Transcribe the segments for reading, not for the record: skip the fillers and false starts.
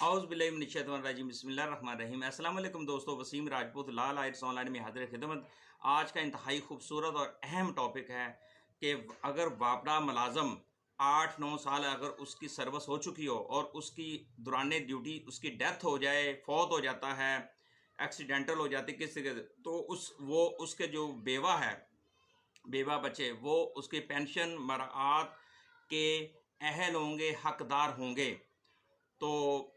औज़ुबिल्लाहिमिनश्शैतानिर्रजीम बिस्मिल्लाहिर्रहमानिर्रहीम। अस्सलाम वालेकुम दोस्तों, वसीम राजपूत लाल आइट्स ऑनलाइन में हाज़िर खिदमत। आज का इंतहाई खूबसूरत और अहम टॉपिक है कि अगर वापडा मुलाज़म 8-9 साल अगर उसकी सर्विस हो चुकी हो और उसकी दौरान ड्यूटी उसकी डेथ हो जाए, फौत हो जाता है, एक्सीडेंटल हो जाती किसी के, तो वो उसके जो बेवा है, बेवा बच्चे, वो उसकी पेंशन मराआत के अहल होंगे, हकदार होंगे। तो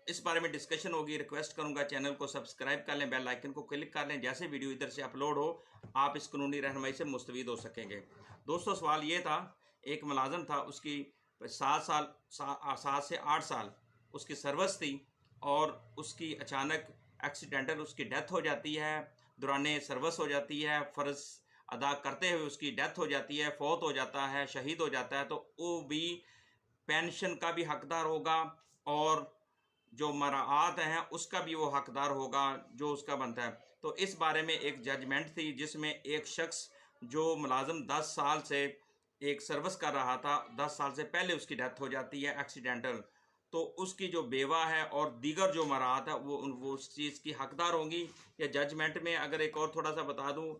इस बारे में डिस्कशन होगी। रिक्वेस्ट करूंगा चैनल को सब्सक्राइब कर लें, बेल आइकन को क्लिक कर लें, जैसे वीडियो इधर से अपलोड हो आप इस कानूनी रहनुमाई से मुस्तफ़ीद हो सकेंगे। दोस्तों, सवाल ये था, एक मुलाजम था, उसकी 7 से 8 साल उसकी सर्विस थी और उसकी अचानक एक्सीडेंटल उसकी डेथ हो जाती है, दौरान सर्विस हो जाती है, फ़र्ज़ अदा करते हुए उसकी डेथ हो जाती है, फौत हो जाता है, शहीद हो जाता है, तो वो भी पेंशन का भी हकदार होगा और जो मराआत हैं उसका भी वो हकदार होगा जो उसका बनता है। तो इस बारे में एक जजमेंट थी जिसमें एक शख्स जो मुलाजम 10 साल से एक सर्विस कर रहा था, 10 साल से पहले उसकी डेथ हो जाती है एक्सीडेंटल, तो उसकी जो बेवा है और दीगर जो मराआत है वो उस चीज़ की हकदार होंगी। या जजमेंट में अगर एक और थोड़ा सा बता दूं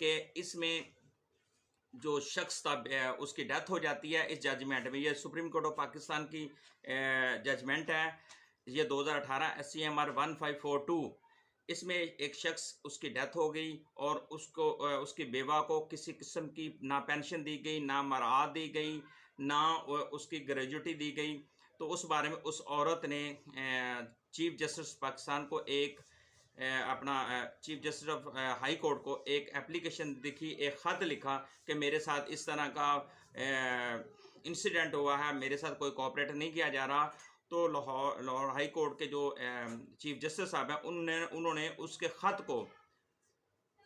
कि इसमें जो शख्स था उसकी डेथ हो जाती है इस जजमेंट में। ये सुप्रीम कोर्ट ऑफ पाकिस्तान की जजमेंट है, ये 2018 SCMR 1542। इसमें एक शख्स उसकी डेथ हो गई और उसको उसकी बेवा को किसी किस्म की ना पेंशन दी गई, ना मराआत दी गई, ना उसकी ग्रेजुटी दी गई। तो उस बारे में उस औरत ने चीफ जस्टिस पाकिस्तान को एक अपना chief justice of high court को एक एप्लीकेशन लिखी, एक ख़त लिखा कि मेरे साथ इस तरह का इंसिडेंट हुआ है, मेरे साथ कोई कोऑपरेट नहीं किया जा रहा। तो लाहौर हाई कोर्ट के जो चीफ जस्टिस साहब हैं उन्होंने उसके ख़त को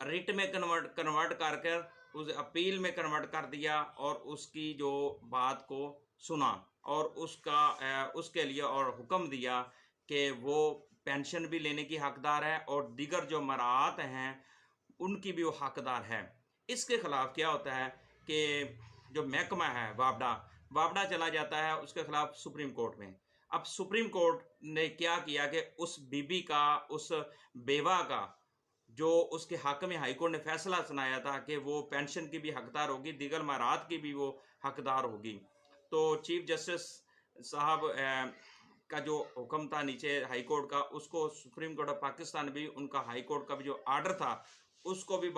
रिट में कन्वर्ट करके उस अपील में कन्वर्ट कर दिया और उसकी जो बात को सुना और उसके लिए और हुक्म दिया कि वो पेंशन भी लेने की हकदार है और दीगर जो मराआत हैं उनकी भी वो हकदार है। इसके ख़िलाफ़ क्या होता है कि जो महकमा है वापडा चला जाता है उसके ख़िलाफ़ सुप्रीम कोर्ट में। अब सुप्रीम कोर्ट ने क्या किया कि उस बीबी का, उस बेवा का, जो उसके हक में हाईकोर्ट ने फैसला सुनाया था कि वो पेंशन की भी हकदार होगी, दीगर मराआत की भी वो हकदार होगी। तो चीफ जस्टिस साहब का जो हुक्म था नीचे हाई कोर्ट का, उसको सुप्रीम कोर्ट ऑफ पाकिस्तान भी, उनका हाई कोर्ट का भी जो आर्डर था उसको भी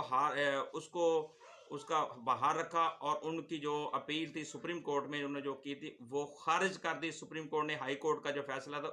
उसका बहाल रखा और उनकी जो अपील थी सुप्रीम कोर्ट में उन्होंने जो की थी वो खारिज कर दी। सुप्रीम कोर्ट ने हाई कोर्ट का जो फैसला था